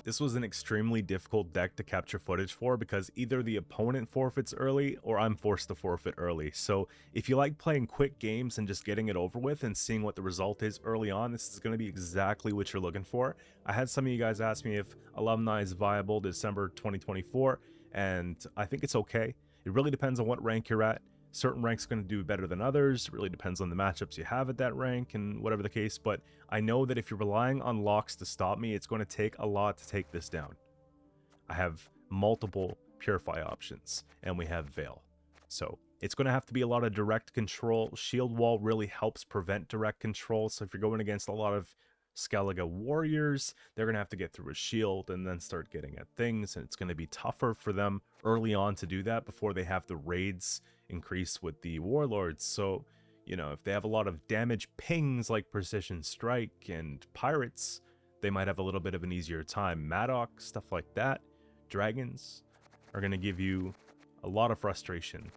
This was an extremely difficult deck to capture footage for because either the opponent forfeits early or I'm forced to forfeit early. So if you like playing quick games and just getting it over with and seeing what the result is early on, this is going to be exactly what you're looking for. I had some of you guys ask me if Alumni is viable December 2024, and I think it's okay. It really depends on what rank you're at. Certain ranks are going to do better than others. It really depends on the matchups you have at that rank and whatever the case. But I know that if you're relying on locks to stop me, it's going to take a lot to take this down. I have multiple Purify options, and we have Veil. So it's going to have to be a lot of direct control. Shield Wall really helps prevent direct control. So if you're going against a lot of Scoia'tael warriors, they're going to have to get through a shield and then start getting at things, and it's going to be tougher for them early on to do that before they have the raids increase with the warlords. So, you know, if they have a lot of damage pings like Precision Strike and Pirates, they might have a little bit of an easier time. Madoc, stuff like that. Dragons are going to give you a lot of frustration.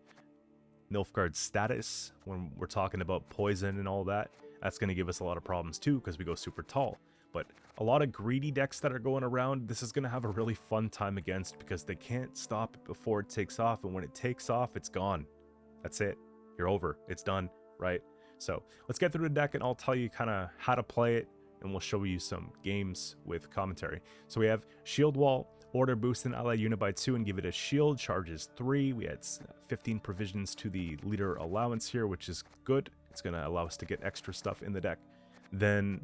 Nilfgaard's status, when we're talking about poison and all that, that's going to give us a lot of problems too because we go super tall. But a lot of greedy decks that are going around, this is going to have a really fun time against because they can't stop it before it takes off. And when it takes off, it's gone. That's it. You're over. It's done, right? So let's get through the deck and I'll tell you kind of how to play it. And we'll show you some games with commentary. So we have Shield Wall. Order boost an ally unit by 2 and give it a shield. Charges 3. We had 15 provisions to the leader allowance here, which is good. It's going to allow us to get extra stuff in the deck. Then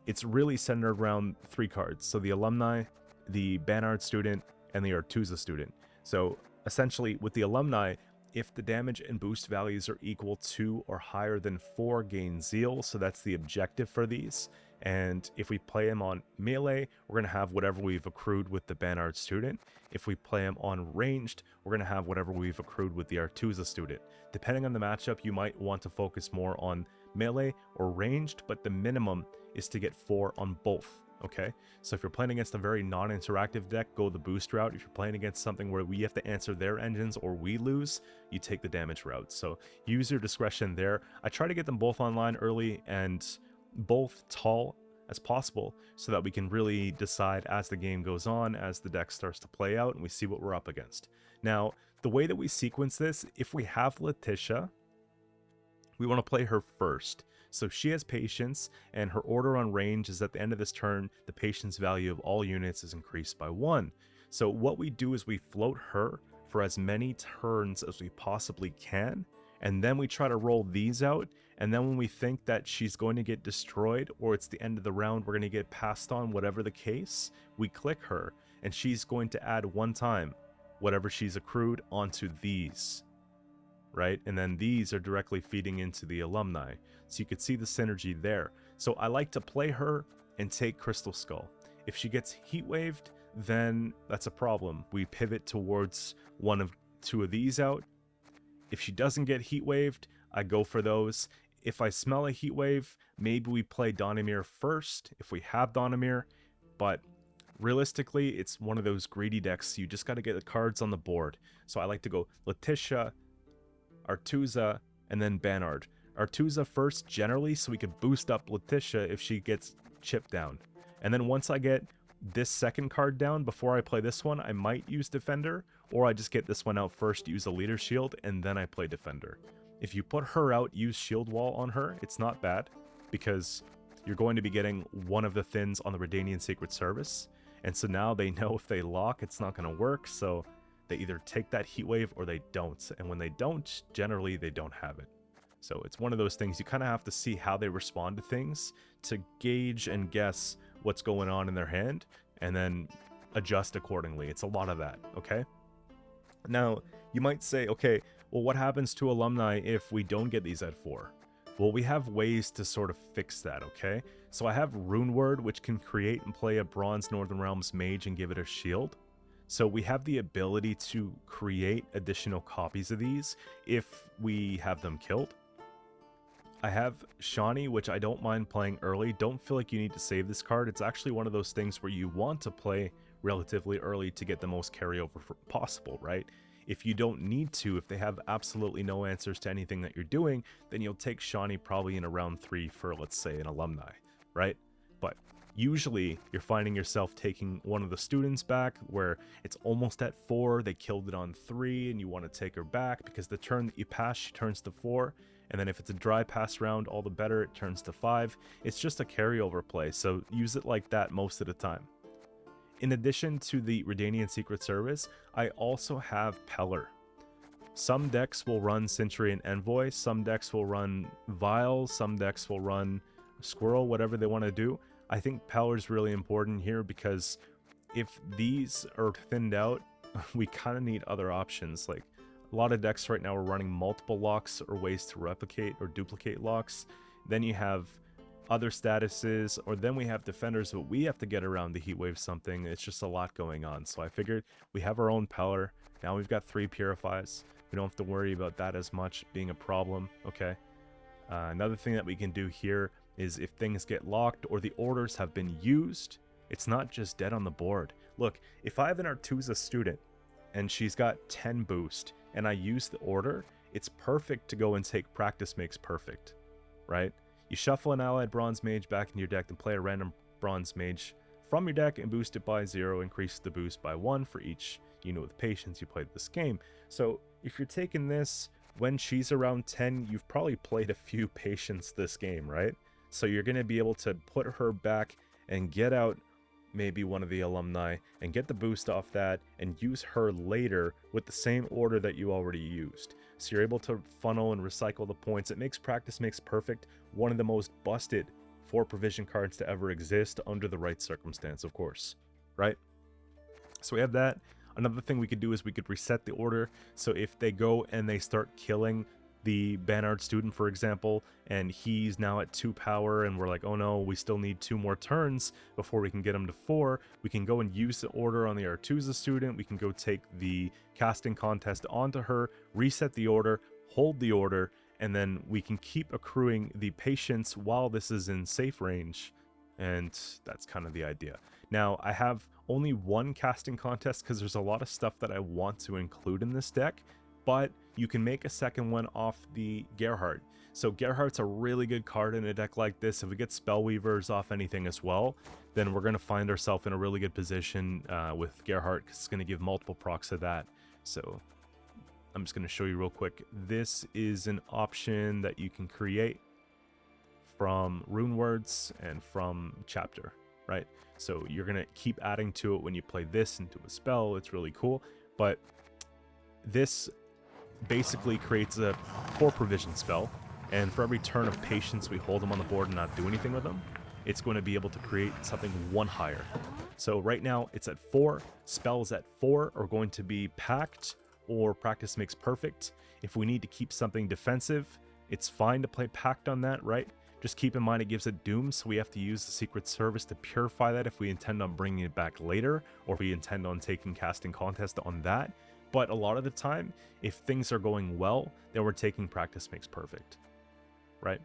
it's really centered around 3 cards. So the Alumni, the Bannard student, and the Artuza student. So essentially with the Alumni, if the damage and boost values are equal to or higher than 4, gain Zeal. So that's the objective for these. And if we play him on melee, we're going to have whatever we've accrued with the Bannard student. If we play him on ranged, we're going to have whatever we've accrued with the Artuza student. Depending on the matchup, you might want to focus more on melee or ranged, but the minimum is to get 4 on both. Okay, so if you're playing against a very non-interactive deck, go the boost route. If you're playing against something where we have to answer their engines or we lose, you take the damage route. So use your discretion there. I try to get them both online early and both tall as possible so that we can really decide as the game goes on, as the deck starts to play out, and we see what we're up against. Now, the way that we sequence this, if we have Letitia, we want to play her first. So she has patience, and her order on range is at the end of this turn, the patience value of all units is increased by 1. So what we do is we float her for as many turns as we possibly can, and then we try to roll these out, and then when we think that she's going to get destroyed, or it's the end of the round, we're going to get passed on, whatever the case, we click her, and she's going to add 1 time whatever she's accrued onto these. Right? And then these are directly feeding into the Alumni. So you could see the synergy there. So I like to play her and take Crystal Skull. If she gets heat waved, then that's a problem. We pivot towards 1 of 2 of these out. If she doesn't get heat waved, I go for those. If I smell a heat wave, maybe we play Donimir first if we have Donimir. But realistically, it's one of those greedy decks. You just got to get the cards on the board. So I like to go Letitia, Artuza, and then Bannard. Artuza first generally so we could boost up Letitia if she gets chipped down. And then once I get this second card down, before I play this one, I might use Defender, or I just get this one out first, use a Leader Shield, and then I play Defender. If you put her out, use Shield Wall on her, it's not bad, because you're going to be getting one of the thins on the Redanian Sacred Service, and so now they know if they lock, it's not going to work, so they either take that heat wave or they don't, and when they don't, generally they don't have it. So it's one of those things, you kind of have to see how they respond to things to gauge and guess what's going on in their hand, and then adjust accordingly. It's a lot of that, okay? Now, you might say, okay, well, what happens to Alumni if we don't get these at 4? Well, we have ways to sort of fix that, okay? So I have Rune Word, which can create and play a Bronze Northern Realms Mage and give it a shield. So we have the ability to create additional copies of these if we have them killed. I have Shani, which I don't mind playing early. Don't feel like you need to save this card. It's actually one of those things where you want to play relatively early to get the most carryover possible, right? If you don't need to, if they have absolutely no answers to anything that you're doing, then you'll take Shani probably in a round 3 for, let's say, an Alumni, right? But Usually you're finding yourself taking one of the students back where it's almost at 4, they killed it on 3, and you want to take her back because the turn that you pass, she turns to 4. And then if it's a dry pass round, all the better, it turns to 5. It's just a carryover play, so use it like that most of the time. In addition to the Redanian Secret Service, I also have Peller. Some decks will run Cintrian Envoy, some decks will run Vial, some decks will run Squirrel, whatever they want to do. I think Peller is really important here because if these are thinned out, we kind of need other options. Like a lot of decks right now are running multiple locks or ways to replicate or duplicate locks. Then you have other statuses, or then we have defenders that we have to get around to heatwave something. It's just a lot going on. So I figured we have our own Peller. Now we've got 3 Purifies. We don't have to worry about that as much being a problem. Okay. Another thing that we can do here is if things get locked or the orders have been used, it's not just dead on the board. Look, if I have an Artuza student and she's got 10 boost and I use the order, it's perfect to go and take Practice Makes Perfect, right? You shuffle an allied Bronze Mage back in your deck and play a random Bronze Mage from your deck and boost it by 0, increase the boost by 1 for each unit with patience you played this game. So if you're taking this when she's around 10, you've probably played a few patience this game, right? So you're going to be able to put her back and get out maybe one of the Alumni and get the boost off that and use her later with the same order that you already used. So you're able to funnel and recycle the points. It makes Practice Makes Perfect one of the most busted 4 provision cards to ever exist under the right circumstance, of course, right? So we have that. Another thing we could do is we could reset the order. So if they go and they start killing the Banard student, for example, and he's now at 2 power and we're like, oh no, we still need 2 more turns before we can get him to 4, we can go and use the order on the Artuza student. We can go take the casting contest onto her, reset the order, hold the order, and then we can keep accruing the patience while this is in safe range. And that's kind of the idea. Now, I have only 1 casting contest because there's a lot of stuff that I want to include in this deck, but you can make a second one off the Gerhardt. So Gerhardt's a really good card in a deck like this. If we get Spellweavers off anything as well, then we're going to find ourselves in a really good position with Gerhardt because it's going to give multiple procs of that. So I'm just going to show you real quick. This is an option that you can create from rune words and from chapter, right? So you're going to keep adding to it when you play this into a spell. It's really cool. But this basically creates a 4 provision spell, and for every turn of patience we hold them on the board and not do anything with them, it's going to be able to create something 1 higher. So right now it's at 4. Spells at 4 are going to be Pact or Practice Makes Perfect. If we need to keep something defensive, it's fine to play Pact on that, right? Just keep in mind it gives it Doom, so we have to use the Secret Service to purify that if we intend on bringing it back later, or if we intend on taking Casting Contest on that. But a lot of the time, if things are going well, then we're taking Practice Makes Perfect, right?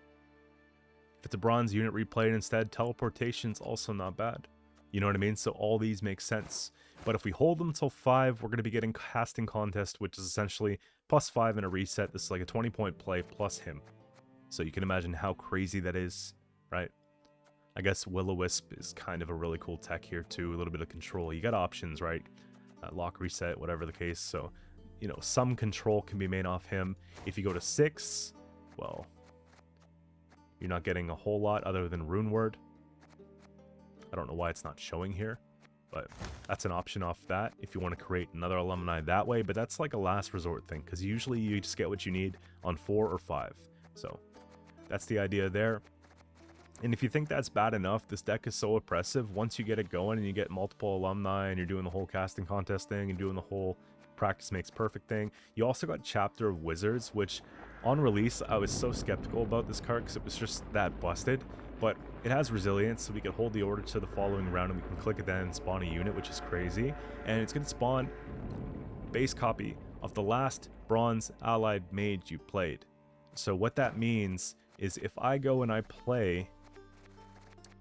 If it's a bronze unit replayed instead, Teleportation's also not bad. You know what I mean? So all these make sense. But if we hold them till 5, we're going to be getting Casting Contest, which is essentially +5 and a reset. This is like a 20-point play plus him. So you can imagine how crazy that is, right? I guess Will-O-Wisp is kind of a really cool tech here too. A little bit of control. You got options, right? Lock, reset, whatever the case. So, you know, some control can be made off him. If you go to 6, well, you're not getting a whole lot other than Rune Word. I don't know why it's not showing here, but that's an option off that if you want to create another Alumni that way. But that's like a last resort thing because usually you just get what you need on 4 or 5. So that's the idea there. And if you think that's bad enough, this deck is so oppressive. Once you get it going and you get multiple Alumni and you're doing the whole casting contest thing and doing the whole Practice Makes Perfect thing, you also got Chapter of Wizards, which on release I was so skeptical about this card because it was just that busted. But it has resilience, so we can hold the order to the following round and we can click it then and spawn a unit, which is crazy. And it's going to spawn base copy of the last bronze allied mage you played. So what that means is if I go and I play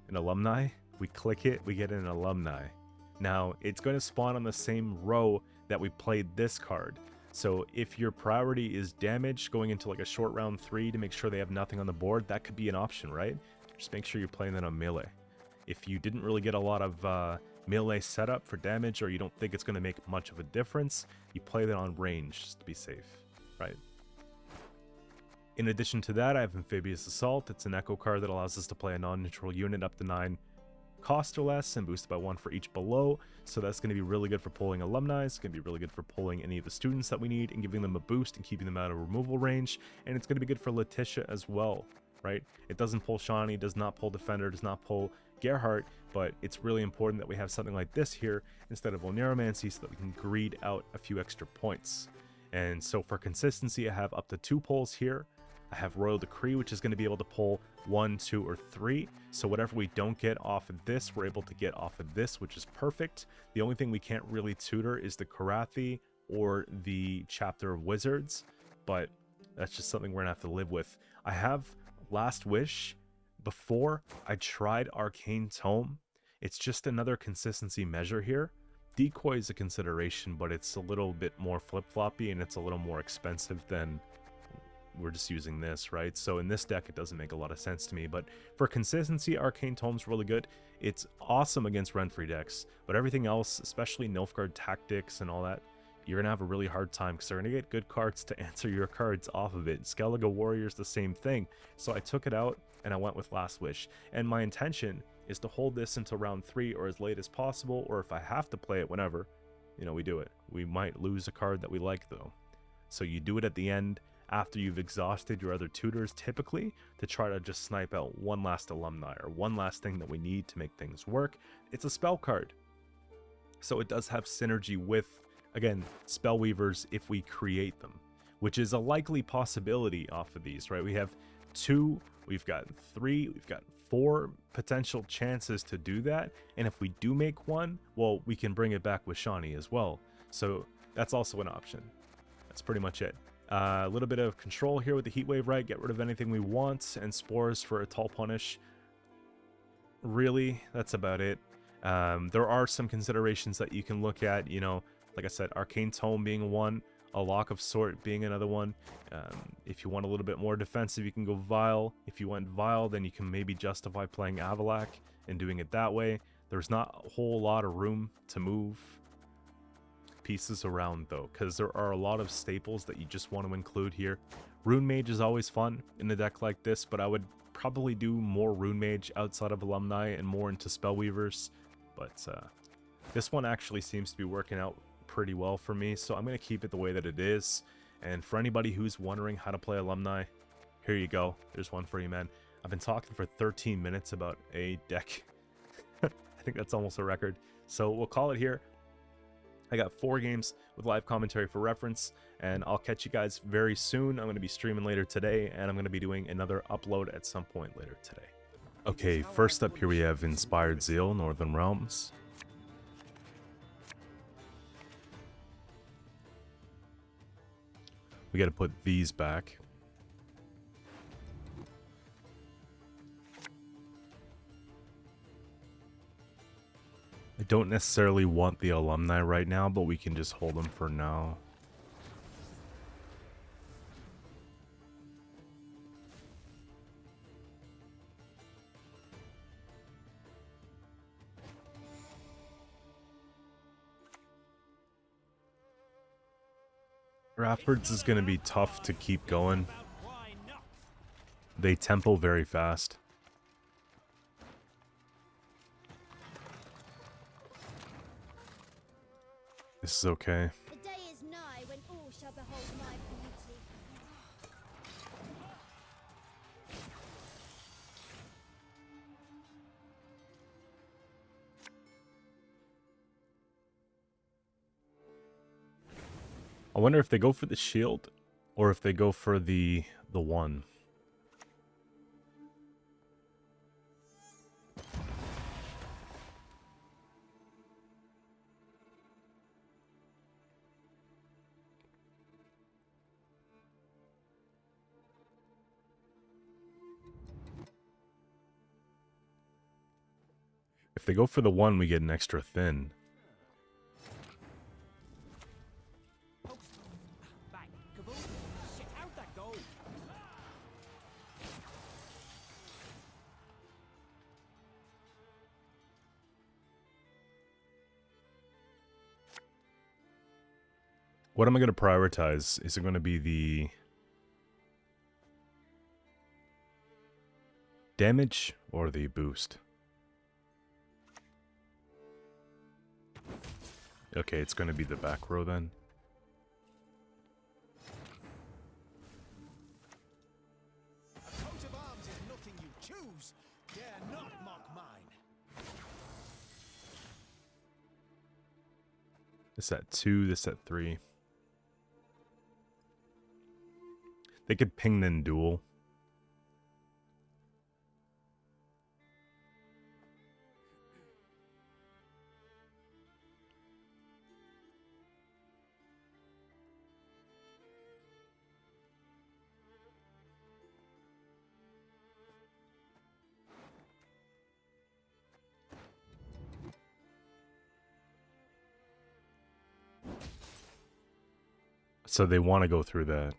an Alumni, we click it, we get an Alumni. Now, it's going to spawn on the same row that we played this card. So if your priority is damage going into like a short round 3 to make sure they have nothing on the board, that could be an option, right? Just make sure you're playing that on melee. If you didn't really get a lot of melee setup for damage, or you don't think it's going to make much of a difference, you play that on range just to be safe, right? In addition to that, I have Amphibious Assault. It's an echo card that allows us to play a non-neutral unit up to 9 cost or less and boosted by 1 for each below. So that's going to be really good for pulling Alumni. It's going to be really good for pulling any of the students that we need and giving them a boost and keeping them out of removal range. And it's going to be good for Letitia as well, right? It doesn't pull Shawnee, does not pull Defender, does not pull Gerhardt, but it's really important that we have something like this here instead of Vulneromancy so that we can greed out a few extra points. And so for consistency, I have up to 2 pulls here. I have Royal Decree, which is going to be able to pull 1, 2, or 3. So whatever we don't get off of this, we're able to get off of this, which is perfect. The only thing we can't really tutor is the Karathi or the Chapter of Wizards, but that's just something we're going to have to live with. I have Last Wish. Before, I tried Arcane Tome. It's just another consistency measure here. Decoy is a consideration, but it's a little bit more flip-floppy and it's a little more expensive than we're just using this, right? So in this deck, it doesn't make a lot of sense to me, but for consistency, Arcane Tome's really good. It's awesome against rent-free decks, but everything else, especially Nilfgaard tactics and all that, you're gonna have a really hard time because they're gonna get good cards to answer your cards off of it. Skellige Warrior's the same thing. So I took it out and I went with Last Wish. And my intention is to hold this until round 3 or as late as possible, or if I have to play it whenever, you know, we do it. We might lose a card that we like though. So you do it at the end after you've exhausted your other tutors typically to try to just snipe out one last Alumni or one last thing that we need to make things work. It's a spell card. So it does have synergy with, again, Spellweavers if we create them, which is a likely possibility off of these, right? We have 2, we've got 3, we've got 4 potential chances to do that. And if we do make one, well, we can bring it back with Shawnee as well. So that's also an option. That's pretty much it. A little bit of control here with the Heat Wave, right? Get rid of anything we want, and Spores for a Tall Punish. Really, that's about it. There are some considerations that you can look at, you know, like I said, Arcane Tome being one, a Lock of Sort being another one. If you want a little bit more defensive, you can go Vial. If you went Vial, then you can maybe justify playing Avallac'h and doing it that way. There's not a whole lot of room to move pieces around though, because there are a lot of staples that you just want to include here. Runemage is always fun in a deck like this, but I would probably do more Runemage outside of Alumni and more into Spellweavers. But this one actually seems to be working out pretty well for me, so I'm going to keep it the way that it is. And for anybody who's wondering how to play Alumni, here you go. There's one for you, man. I've been talking for 13 minutes about a deck. I think that's almost a record. So we'll call it here. I got 4 games with live commentary for reference, and I'll catch you guys very soon. I'm going to be streaming later today, and I'm going to be doing another upload at some point later today. Okay, first up here we have Inspired Zeal, Northern Realms. We got to put these back. I don't necessarily want the Alumni right now, but we can just hold them for now. Raffords is going to be tough to keep going. They tempo very fast. This is okay. The day is nigh when all shall behold my beauty. I wonder if they go for the shield or if they go for the one. If they go for the one, we get an extra thin. What am I going to prioritize? Is it going to be the damage or the boost? Okay, it's going to be the back row then. A coat of arms is nothing you choose. Dare not mock mine. This at 2, this at 3. They could ping then duel. So they want to go through that.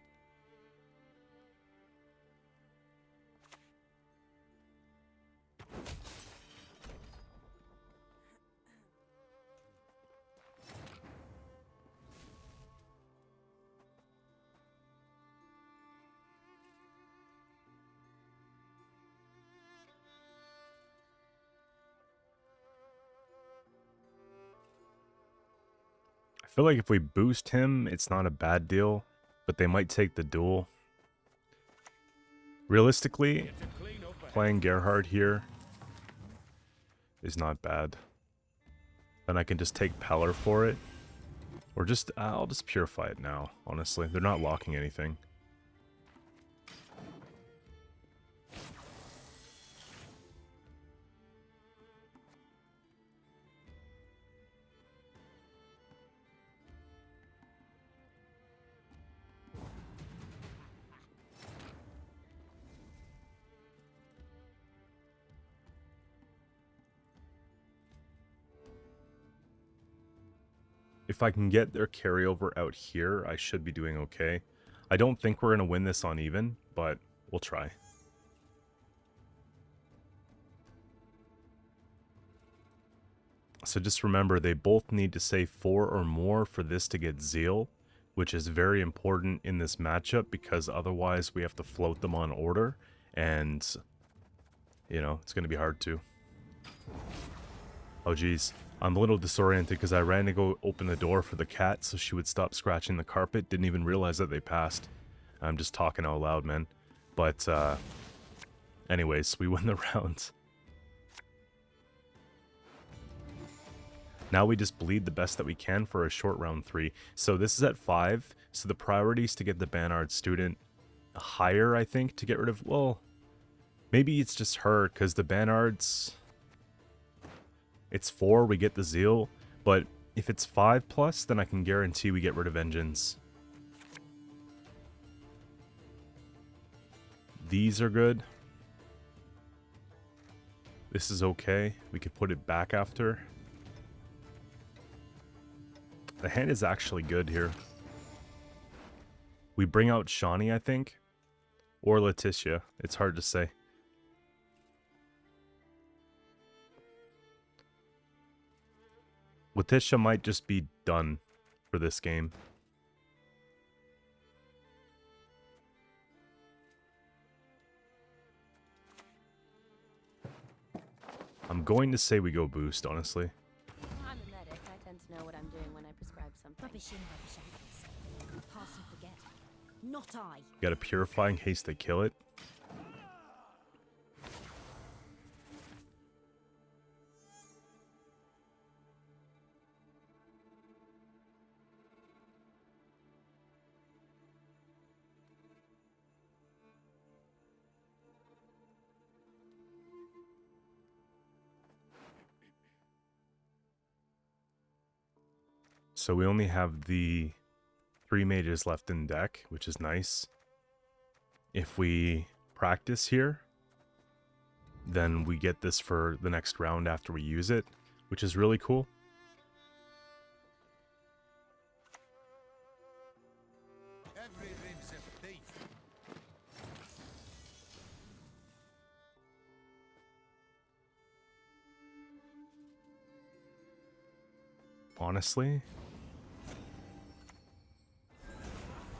I feel like if we boost him, it's not a bad deal, but they might take the duel. Realistically, playing Gerhard here is not bad. Then I can just take Peller for it. Or just, I'll just purify it now, honestly. They're not locking anything. If I can get their carryover out here, I should be doing okay. I don't think we're going to win this on even, but we'll try. So just remember, they both need to say 4 or more for this to get Zeal, which is very important in this matchup because otherwise we have to float them on order, and, you know, it's going to be hard to. Oh, geez. I'm a little disoriented because I ran to go open the door for the cat so she would stop scratching the carpet. Didn't even realize that they passed. I'm just talking out loud, man. But, anyways, we win the round. Now we just bleed the best that we can for a short round 3. So this is at 5. So the priority is to get the Banard student higher, I think, to get rid of... Well, maybe it's just her because the Banards... It's 4, we get the Zeal, but if it's 5+, then I can guarantee we get rid of engines. These are good. This is okay. We could put it back after. The hand is actually good here. We bring out Shawnee, I think. Or Letitia. It's hard to say. Letitia might just be done for this game. I'm going to say we go boost, honestly. I'm a medic. I tend to know what I'm doing when I prescribe something. Rubbish in, rubbish out. Pass and forget. Not I. Gotta purify in case they kill it. So we only have the 3 mages left in deck, which is nice. If we practice here, then we get this for the next round after we use it, which is really cool. Every rim's a thief. Honestly,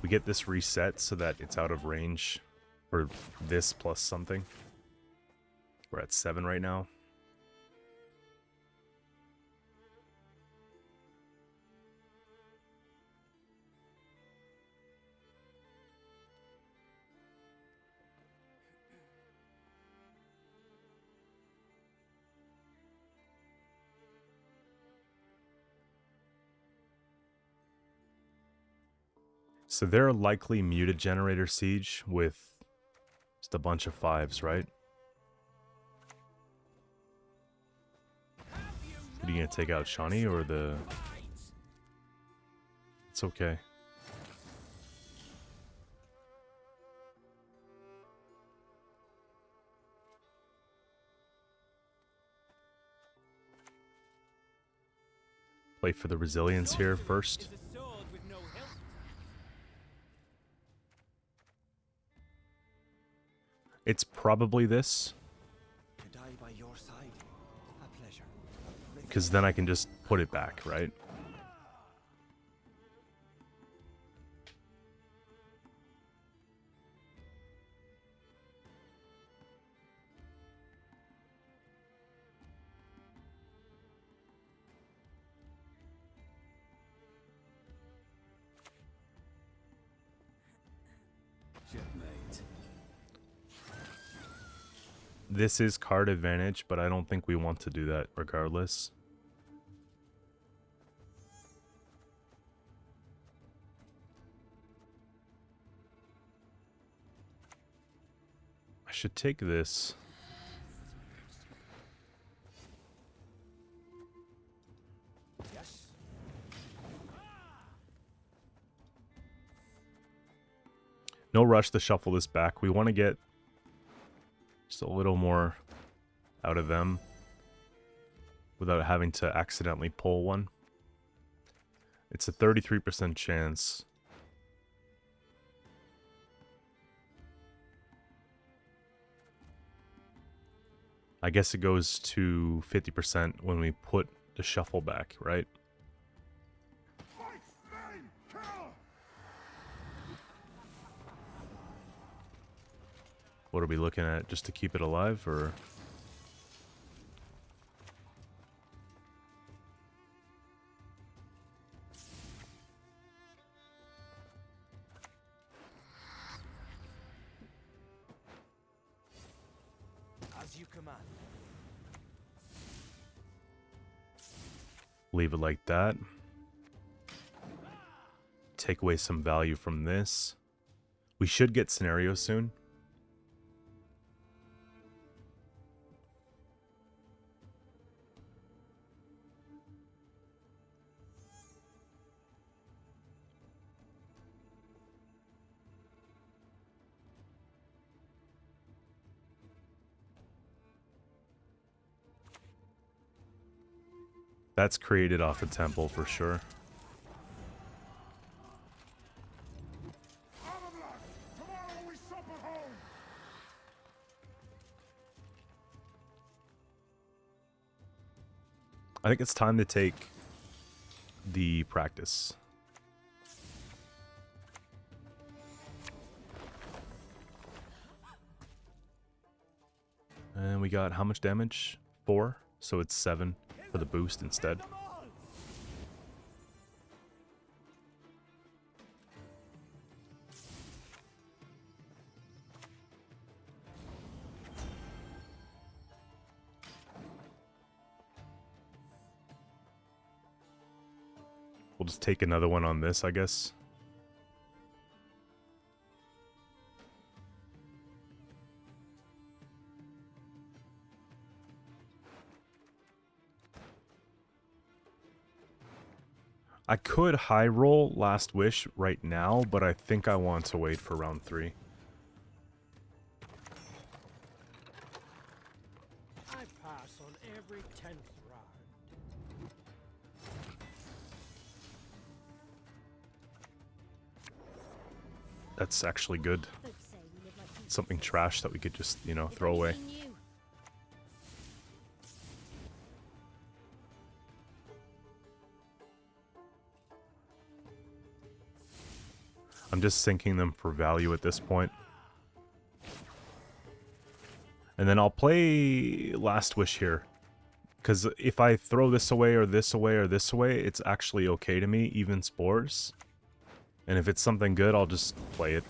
We get this reset so that it's out of range for this plus something. We're at 7 right now. So they're likely muted generator siege with just a bunch of 5s, right? What are you gonna take out, Shawnee, or the... It's okay. Play for the resilience here first. It's probably this. Because then I can just put it back, right? This is card advantage, but I don't think we want to do that regardless. I should take this. Yes. No rush to shuffle this back. We want to get just a little more out of them without having to accidentally pull one. It's a 33% chance. I guess it goes to 50% when we put the shuffle back, right? What are we looking at? Just to keep it alive, or? As you command. Leave it like that. Take away some value from this. We should get scenarios soon. That's created off a temple for sure. I think it's time to take the practice. And we got how much damage? 4, so it's 7 for the boost instead. We'll just take another one on this, I guess. I could high roll Last Wish right now, but I think I want to wait for round 3. I pass on every 10th round. That's actually good. Folks say we live like people. Something trash that we could just, you know, If throw away. only you knew. I'm just sinking them for value at this point. And then I'll play Last Wish here. Because if I throw this away or this away or this away, it's actually okay to me, even Spores. And if it's something good, I'll just play it.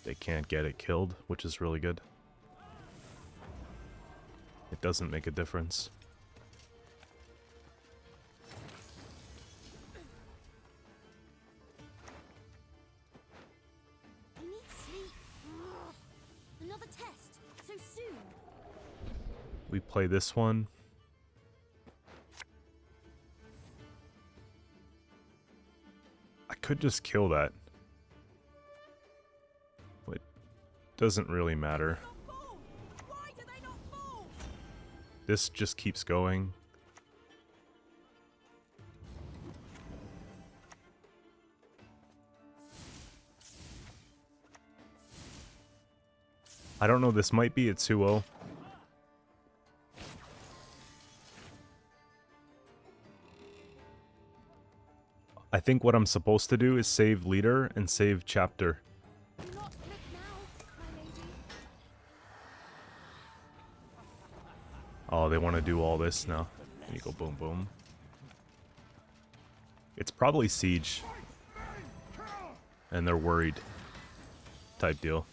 They can't get it killed, which is really good. It doesn't make a difference. I need sleep. Ugh. Another test. So soon. We play this one. I could just kill that. But it doesn't really matter. Why do they not fall? This just keeps going. I don't know, this might be a 2-0. I think what I'm supposed to do is save leader and save chapter. Do not look now, my lady. Oh, they want to do all this now. There you go, boom, boom. It's probably siege. And they're worried. Type deal.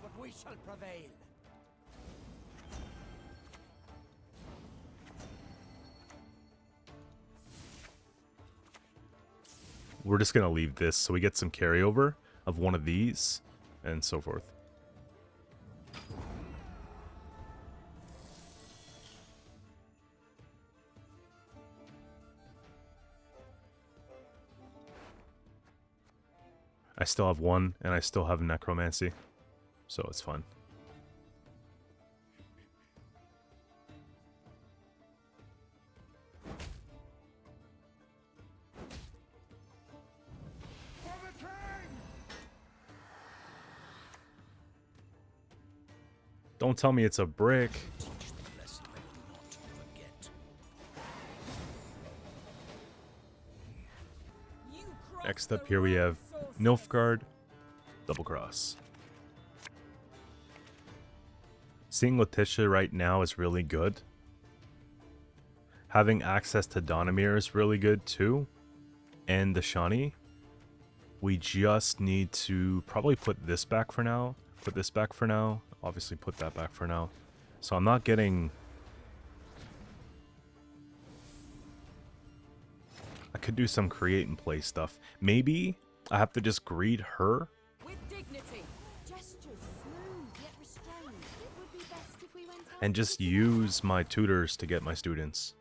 But we shall prevail. We're just gonna leave this so we get some carryover of one of these and so forth. I still have one and I still have necromancy, so it's fine. Don't tell me it's a brick. Next up here we have Nilfgaard, double cross. Seeing Letitia right now is really good. Having access to Donimir is really good too. And the Shani. We just need to probably put this back for now. Put this back for now. Obviously put that back for now. So I'm not getting... I could do some create and play stuff. Maybe I have to just greet her. With dignity. Gestures smooth yet restrained. It would be best if we went out And just use my tutors to get my students.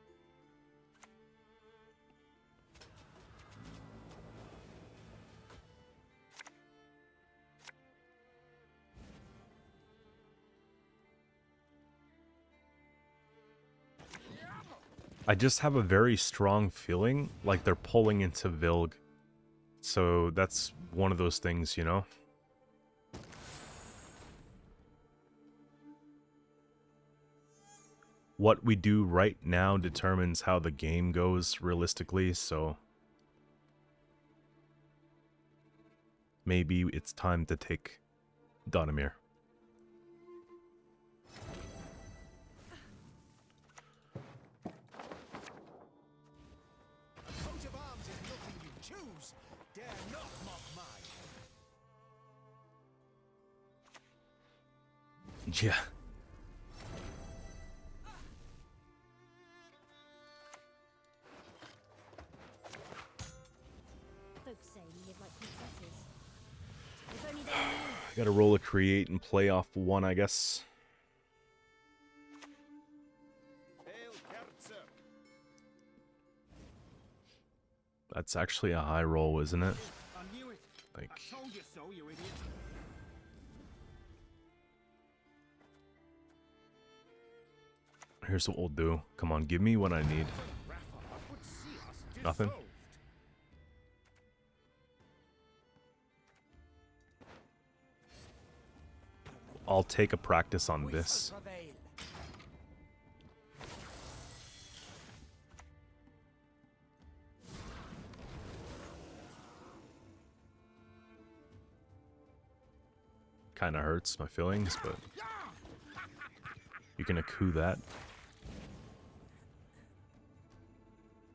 I just have a very strong feeling like they're pulling into Vilg. So that's one of those things, you know? What we do right now determines how the game goes realistically, so... maybe it's time to take Donimir. Yeah. Folks say we live like princesses. If only they knew. Gotta roll a create and play off one, I guess. That's actually a high roll, isn't it? I knew it. Like, I told you so, you idiot. here's what we'll do. Come on, give me what I need. Nothing? I'll take a practice on this. Kinda hurts my feelings, but you can coup that.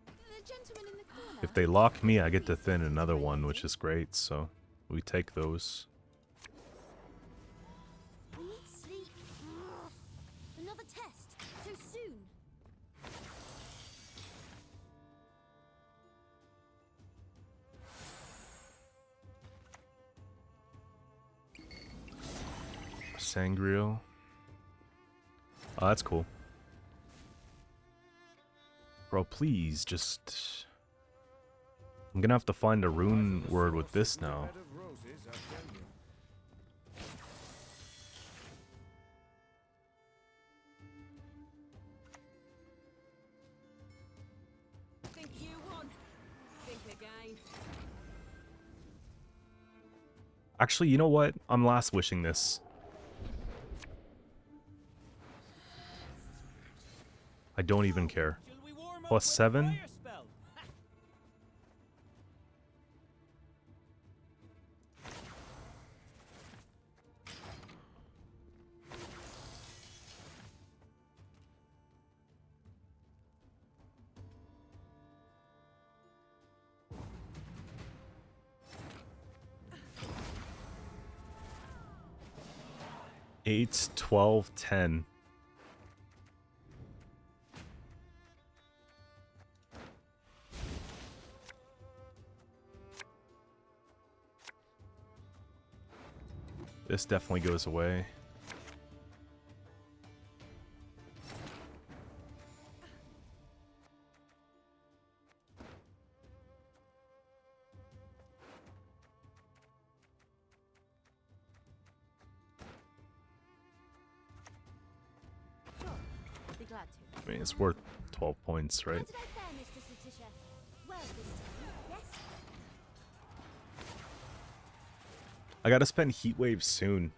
The gentleman in the corner. If they lock me, I get to thin another one, which is great, so we take those. We need sleep. Another test. So soon. Sangreal. Oh, that's cool. Bro, please, just... I'm gonna have to find a rune word with this now. Think you won. Think again. Actually, you know what? I'm last wishing this. I don't even care. Plus 7? Eight, 12, 10. This definitely goes away. I'd be glad to. I mean, it's worth 12 points, right? How did I fare, Mr. Letitia? Well this time, yes? I gotta spend heat wave soon.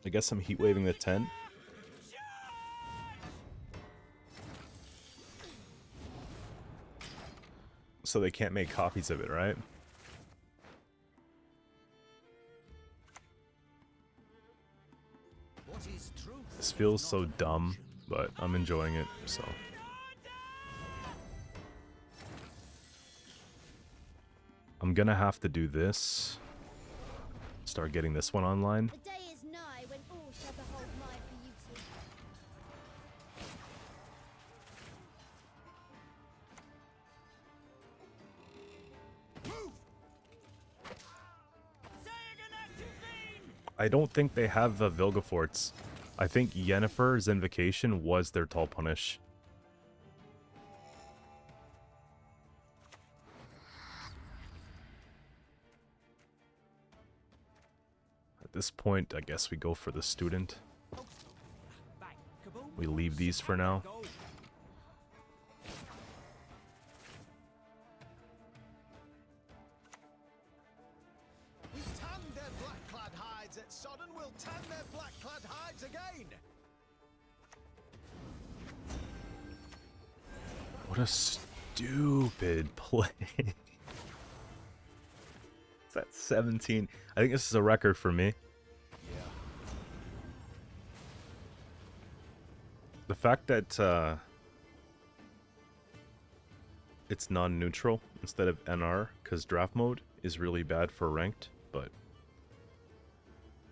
I guess I'm heat waving the tent. So they can't make copies of it, right? This feels so dumb, but I'm enjoying it, so. I'm gonna have to do this. Start getting this one online. The day is nigh when all shall behold my beauty. I don't think they have the Vilgeforts. I think Yennefer's Invocation was their tall punish. At this point, I guess we go for the student. We leave these for now. We tanned their black-clad hides at Sodden, we'll tan their black-clad hides again! What a stupid play. It's at 17. I think this is a record for me. The fact that it's non-neutral instead of NR, because draft mode is really bad for ranked, but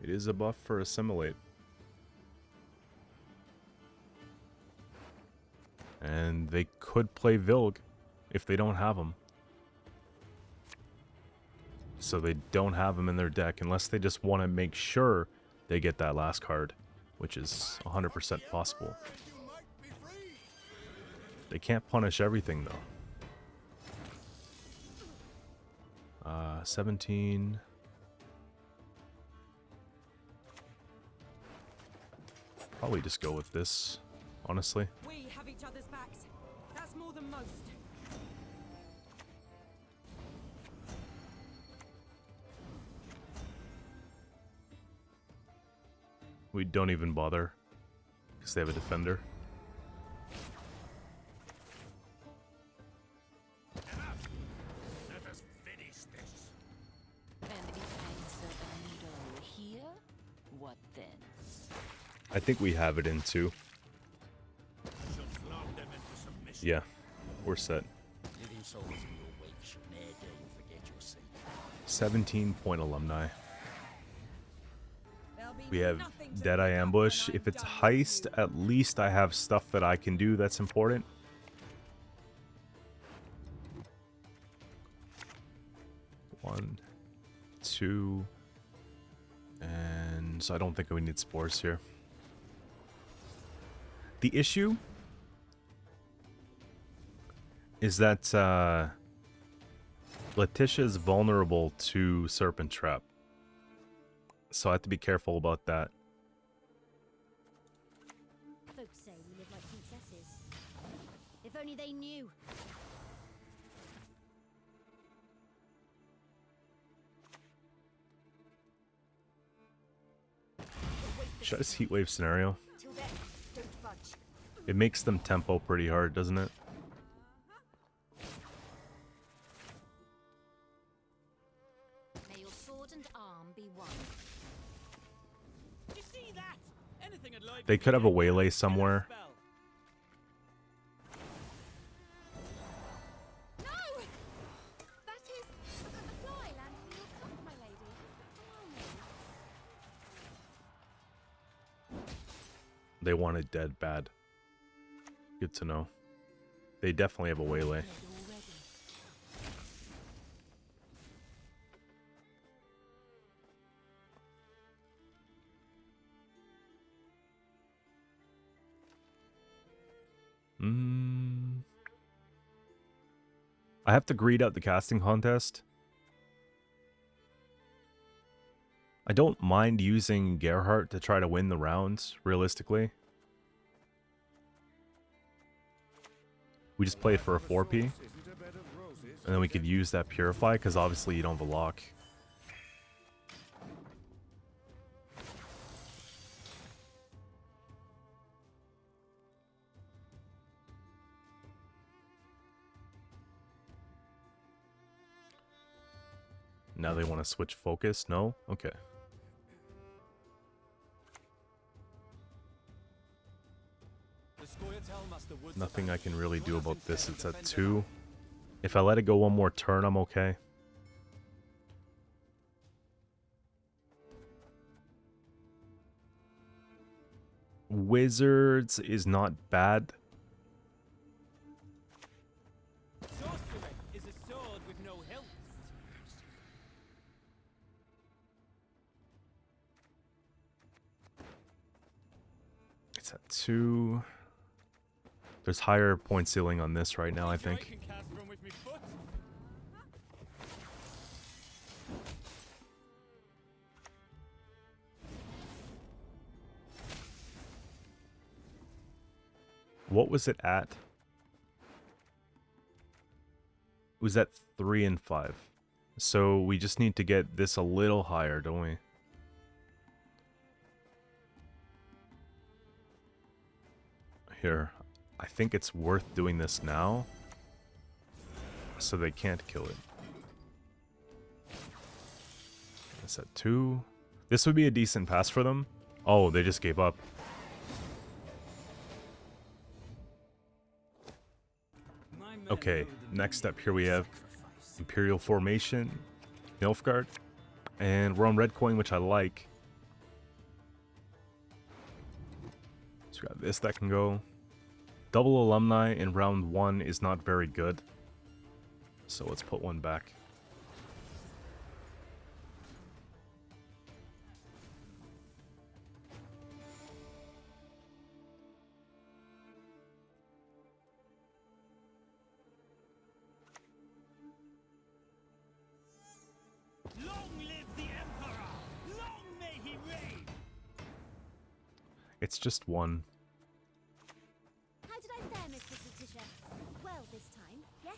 it is a buff for assimilate. And they could play Vilg if they don't have him. So they don't have him in their deck unless they just want to make sure they get that last card, which is 100% possible. They can't punish everything though. 17. Probably just go with this, honestly. We have each other's backs. That's more than most. We don't even bother because they have a defender. Let us finish this. And if I insert a needle here, what then? I think we have it in too. Shall flog them into submission. Yeah, we're set. Living souls in your wake should ne'er dare you forget your seat. 17-point alumni. There'll be We have nothing to Deadeye pick up ambush. when If I'm it's done with heist, you. at least I have stuff that I can do that's important. One, two, and so I don't think we need spores here. The issue is that Letitia is vulnerable to Serpent Trap. So I have to be careful about that. Folks say we live like princesses. If only they knew. Try this heatwave scenario. Till then, don't budge. It makes them tempo pretty hard, doesn't it? May your sword and arm be one. You see that? Anything I'd like They to could have a get waylay a somewhere. spell. No! That is a fly landing in your cup, my lady. Allow me. They want it dead bad. Good to know. They definitely have a waylay. Dead already. I have to greed out the casting contest. I don't mind using Gerhardt to try to win the rounds, realistically. We just play for a 4P. And then we could use that Purify, because obviously you don't have a lock. Now they want to switch focus? No? Okay. The Scoia'tael must the woods Nothing I can really do abandon. about this. It's at Defense 2. If I let it go one more turn, I'm okay. Wizards is not bad. Sorcery is a sword with no hilt. It's at 2. There's higher point ceiling on this right now, I think. can cast from with me foot. What was it at? It was at 3 and 5. So we just need to get this a little higher, don't we? Here. I think it's worth doing this now. So they can't kill it. It's at 2. This would be a decent pass for them. Oh, they just gave up. Okay, next up here we have Imperial Formation, Nilfgaard, and we're on red coin, which I like. So we got this that can go. Double Alumni in round 1 is not very good, so let's put one back. Long live the Emperor! Long may he reign! It's just 1. How did I fare, Mistress Letitia? Well this time, yes?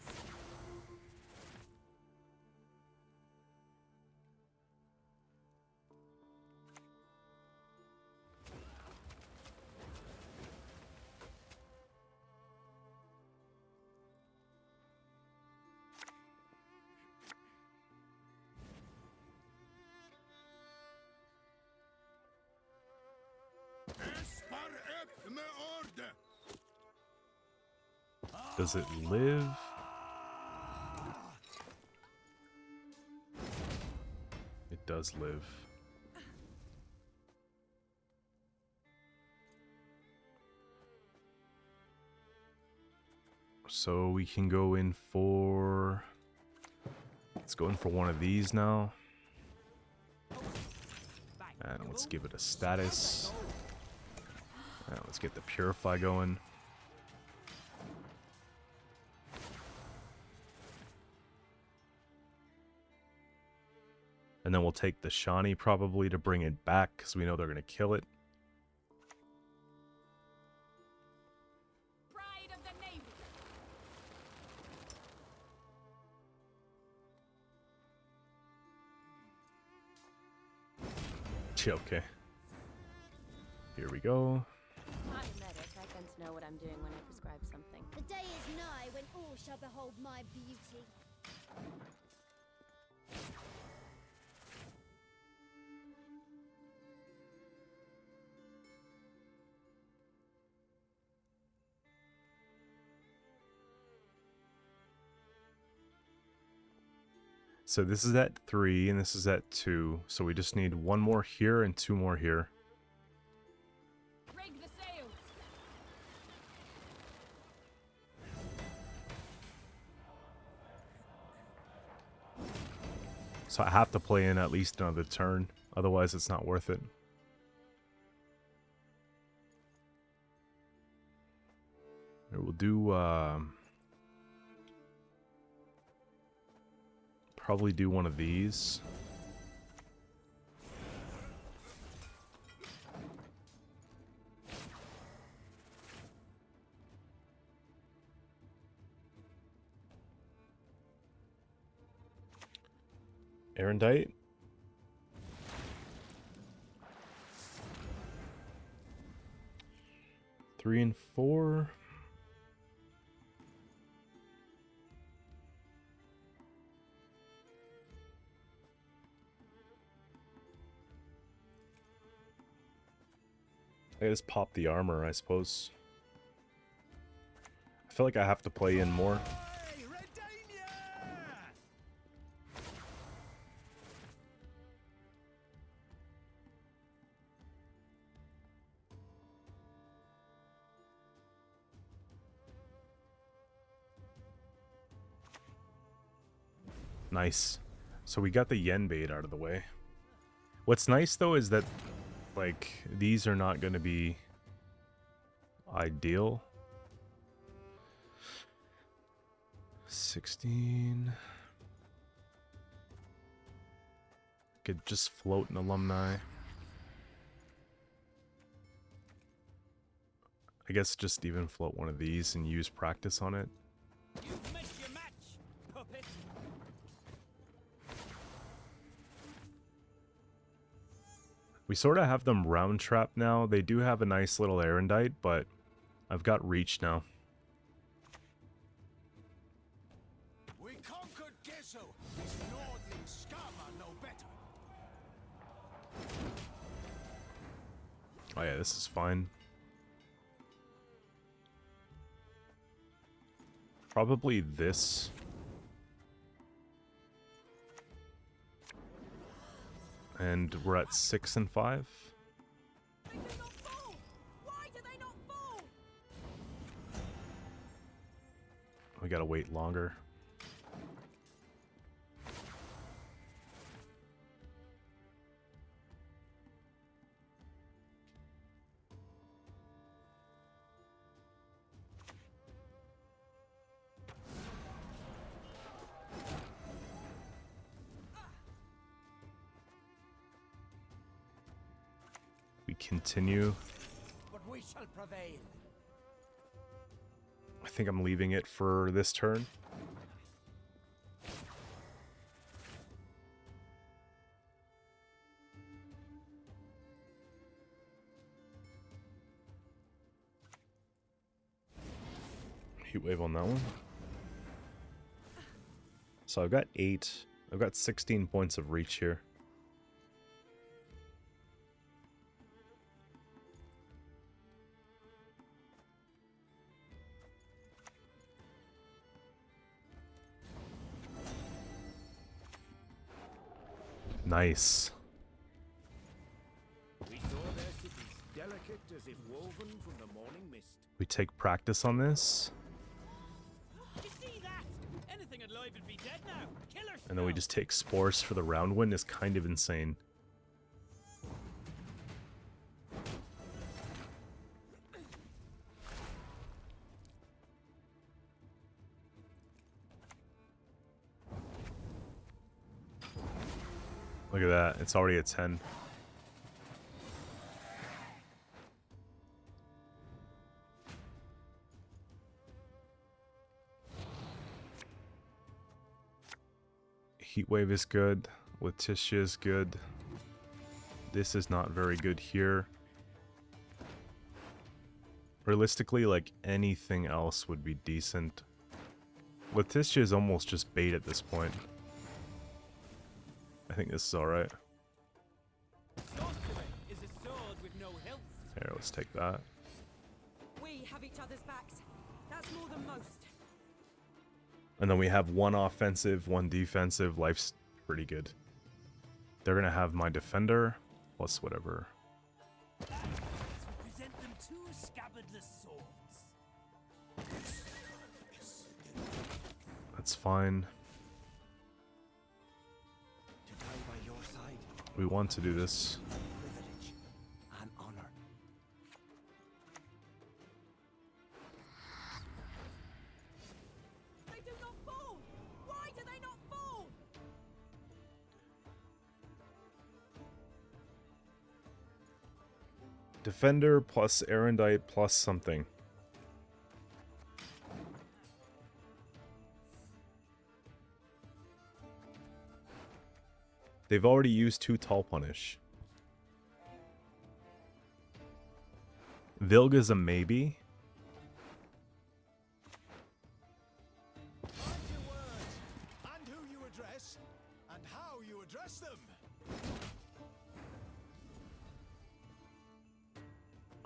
Does it live? It does live. So we can go in for... Let's go in for one of these now. And let's give it a status. And let's get the Purify going. And then we'll take the Shani probably to bring it back, because we know they're going to kill it. Pride of the Navy. Okay. Here we go. I'm a medic. I tend to know what I'm doing when I prescribe something. The day is nigh when all shall behold my beauty. So this is at 3 and this is at 2. So we just need 1 more here and 2 more here. Rig the sails. So I have to play in at least another turn. Otherwise it's not worth it. Here, we'll do... probably do one of these. Erendite. Three and 4. I just pop the armor, I suppose. I feel like I have to play in more. Hey, Redania! Nice. So we got the yen bait out of the way. What's nice though is that like these are not going to be ideal. 16. Could just float an alumni. I guess just even float one of these and use practice on it. You've missed your match, puppet. We sort of have them round trap now. They do have a nice little Erendite, but I've got reach now. We conquered Qcento. This Nordling scum are no better. Oh yeah, this is fine. Probably this. And we're at 6 and 5. They do not fall. Why do they not fall? We gotta wait longer. We continue. But we shall prevail. I think I'm leaving it for this turn. Heat wave on that one. So I've got 8. I've got 16 points of reach here. Nice. We saw their cities, delicate as if woven from the morning mist. We take practice on this. You see that? Anything alive would be dead now. Killer And then we just take spores for the round win is kind of insane. Look at that, it's already at 10. Heatwave is good. Letitia is good. This is not very good here. Realistically, like anything else would be decent. Letitia is almost just bait at this point. I think this is alright. Sorcery is a sword with no hilt. Here, let's take that. We have each other's backs. That's more than most. And then we have one offensive, one defensive. Life's pretty good. They're gonna have my defender, plus whatever. Present them two scabbardless swords. That's fine. To die by your side, We want to do this. privilege and honor. They do not fall! Why do they not fall? Defender plus Erendite plus something. They've already used 2 Tall Punish. Vilga's a maybe. Mind your words, and who you address, and how you address them.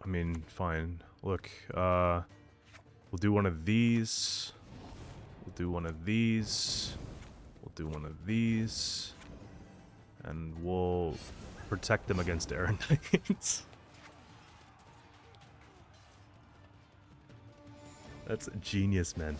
I mean, fine. Look, we'll do one of these. We'll do one of these. We'll do one of these. And we'll protect them against Erenites. That's genius, man.